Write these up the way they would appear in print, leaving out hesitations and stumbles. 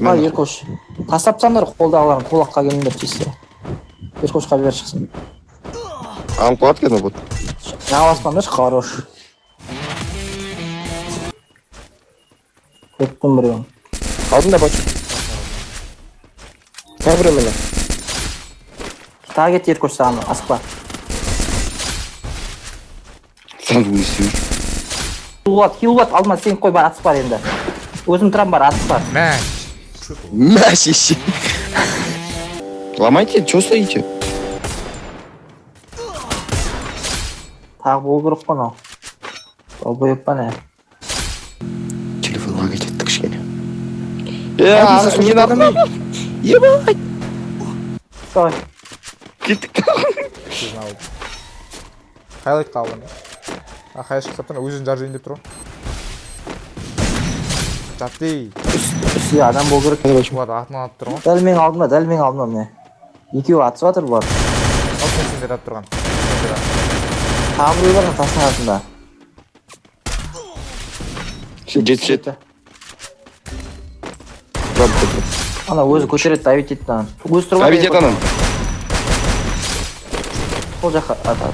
Еркош. Тастапсаңдар қолдағыларын қолаққа келіңдер чисті. Еркошқа бер шықсын. Алып қояды екен бұл. Жауаспаңдаршы, хорош. Көттім біреуін. Алдында бачу. Тәбірі мені. Тағы кет Еркош саған, асықпа. Сразу өсір. Хилуат, алдыма сен қой бар, атыс бар енді. Өзім тұрам бар, атыс бар. Мәш еші. Ломайте, что стоите? Тағы бол керек қой мынау. Ол бөйіп па не? Телефонға кететтік кішкене. Мен адамай. Ебай. Стой. Кеттік. Хайлайт қалған. Қайы шықсаптан өзін жаржайын деп тұр. Жатты. Үсі адам бол керек. Бұлады атын алып тұр ғой. Дәл мен алдыма міне. Екеуі атыс батыр бар. Алтын сендер ат тұрған. Тағы біреу бар ма тастың артында? Жетті. Ана өзі көтереді, Давид еттін анан. Өзі тұрған. Давид ет анан. Сол жаққа атады.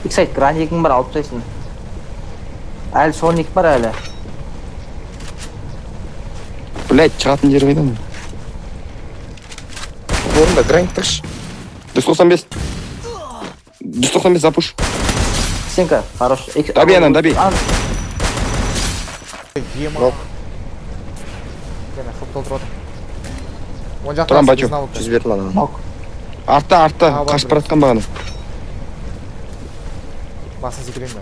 Иксайт, гранекің бар, алып тайсың. Әлі соник бар әлі. Блять, шығатын жері қайда мын? Орында, граник тақшы. 195. 195 запуш. Сенка, хорош. Доби анан, доби. Ема. Кәне, құп толтыр отыр. Он жақта Тұран бачу. жүз бердім анан. Нок. Артта, қашып баратқан бағаны. Басын секірейін бе?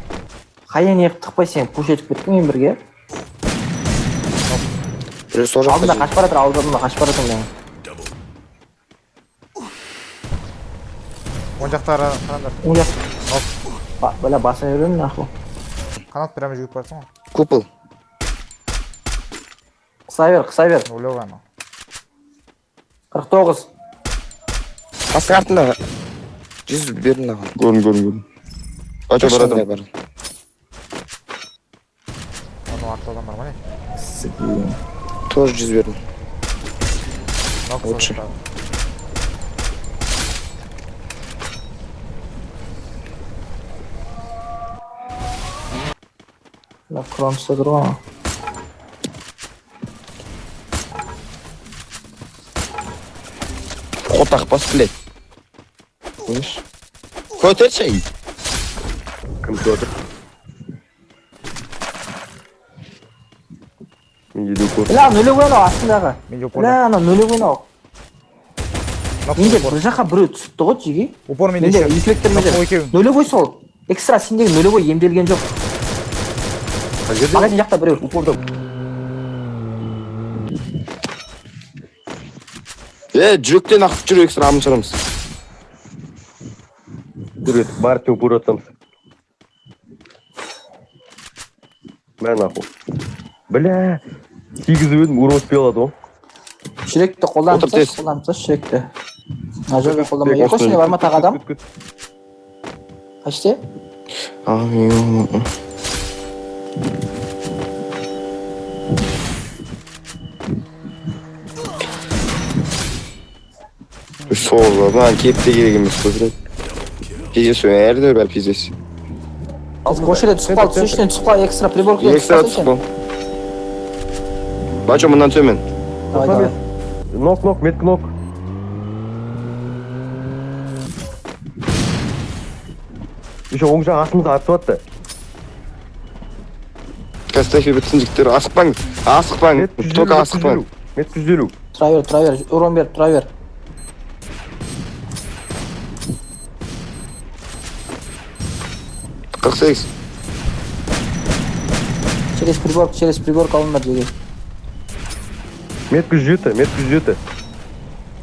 Қайын еқіп тықпай сен пуш етіп кеттің мен бірге. Біреу сол жаққа Алдында қашып баратыр, алдында қашып баратыр мен. Он жақтары қарандар. Он жақ. Бәлі басын өрем наху. Қанат прямо жүгіп барсың ғой. Купыл. Қыса бер. Ойлауға ана. 49. Қасың артында 100 бердің аған. Көрін. Бачу барадым. Оның артта адам бар ма не? Тоже 100 бердім. Лучше. Кронста тұрған. Қотақ бас, блядь. Көш. Көтерші ей. Кім көтір? Мен еду көтір. Ля, нулевой анау астындағы. Мен упор. Ля, анау нулевой анау. Менде бір жаққа біреу түсіпті ғой жеге. Упор менде Менде екі вектор менде. Нулевой сол. Экстра сендегі нулевой емделген жоқ. Ағайын жақта біреу. Упорда. Жүректен ақып жүр экстра амын шығарамыз. Жүрет, барты упор атамыз. Мен ақыл. Бля, 8 өдім ұр өтпей алады ғой. Жүректі қолданымсыз, жүректі. Ажырды қолданма. Екошіне бар ма тағы адам? Қаште? Сол жолдан кепте керек емес көзірет. Пиздес өңерді бәл пиздес. Қошере түсіп қал, түсішінен түсіп қал, экстра приборкіден Экстра түсіп қал. Бачо мұндан төмен. Давай. Нок, меткі нок. Еще оң жақ астымызға атып атты. Кастафи бітсін жіктер. Асықпаң. Только асықпаң. Меткі 150. Тұра бер, урон бер, тұра бер. Қырсайыз. Через приборка алындар жеге. Меткі 107.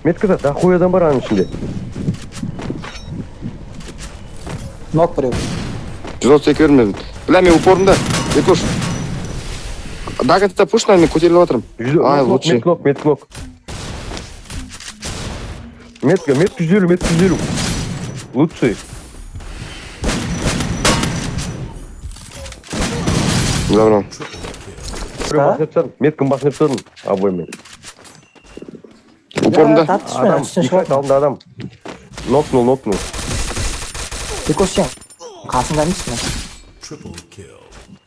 Меткі да хуй адам бар аның ішінде. Нок біреу. 132 вермедім. Бля, мен упорында. Екош. Дагатыда пушна, мен көтеріліп атырым. Лучше. Меткі нок. Меткі 150. Лучший. Добро. біреу басынып тастадым. Меткін басынып тастадым. Обоймен. Упорында. Адам, дефект алдында адам. Нокнул. Екош сен қасында емессің бе?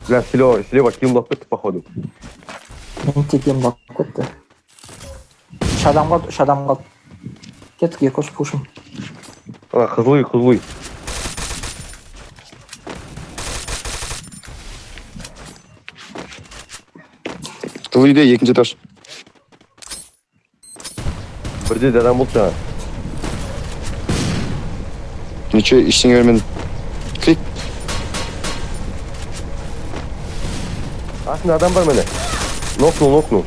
Бля, слева килл болып кетті, походу. Мен текем болып кетті. Үш адам қалды. Кеттік Екош пушым. Ана, қызлый. Қызыл үйде екінші этаж. Бірде де адам болды жаңа. Ничего, ештеңе бермедім. Клик. Астында адам бар мені. Нокнул.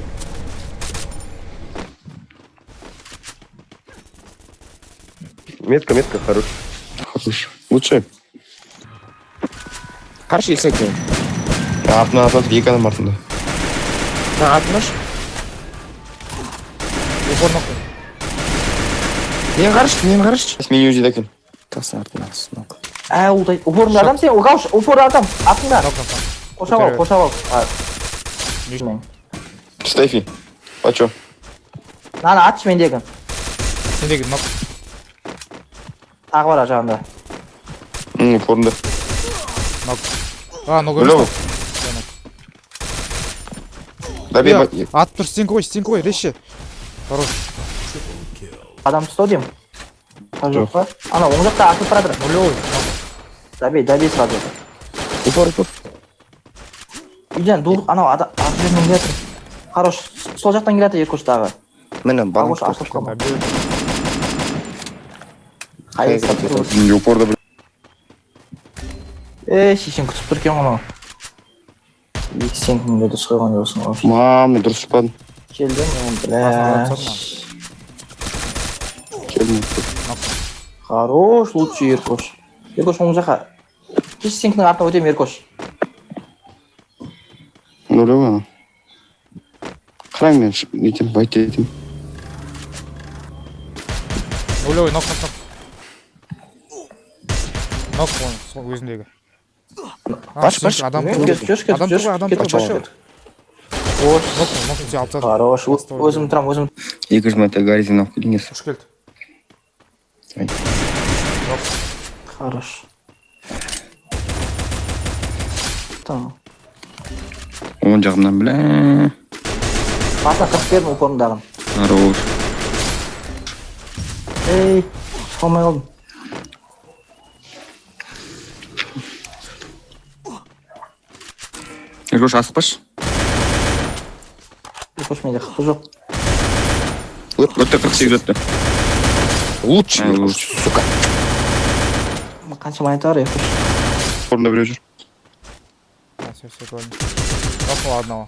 Метка, хорош. Хорош. Лучше. Қаршы есек екен. Артынан атады, екі адам артында. Атыныш. Упор нокнул. Мен қаршы. Меню жейді екен. Тасы артынан сынок. Ұлдай. Упорында адам сен, ұғауш, упорда адам. Артында. Нокнул. Қоршап ал. Стефи. Почё? Наны атшы мендегі. Сендегі нок. Тағы бар жағында. Упорында. Нок. Нок Бля. емес. Добей. Атып тұр, стенка қой, реші. Хорош. Адам ұстау дейм. Жоқ па? Ана, оң жақта атып барадыр. Нулевой. Добей сразу. Упор. Үйден анау адам жерінен келатыр. Хорош. Сол жақтан келатыр Екоштағы. Мені баланс Ағош ашып қалма. Мен упорда бір. Шешен күтіп тұр екен ғана. Сен кімге дұрыс қойған жоқсың. Мен дұрыс шықпадым. Келдім, бля. Келдім. Хорош, лучше Еркош. Еркош оң жаққа. Кеш сенкінің артына өтем Еркош. Нулевой ана. Қараң мен нетем, байт етем. Нулевой, нок. Нок, сол өзіндегі. Баш. Адам Көш. тұр. Нок, сен алып тастадың. Хорош, өзім тұрам. 200 метр горизон алып келіңіз. Үш келді. Хорош. Tamam. Оң жағымнан білә. Басына қырып бердім упорындағын. Хорош. Салмай қалдым. Жош асықпаш. Екош менде қыпы жоқ. Өтті 48 өтті. Лучше. Сука. Қанша монета бар Екош? Орында біреу жүр. Все, прикольно. Нокнул одного.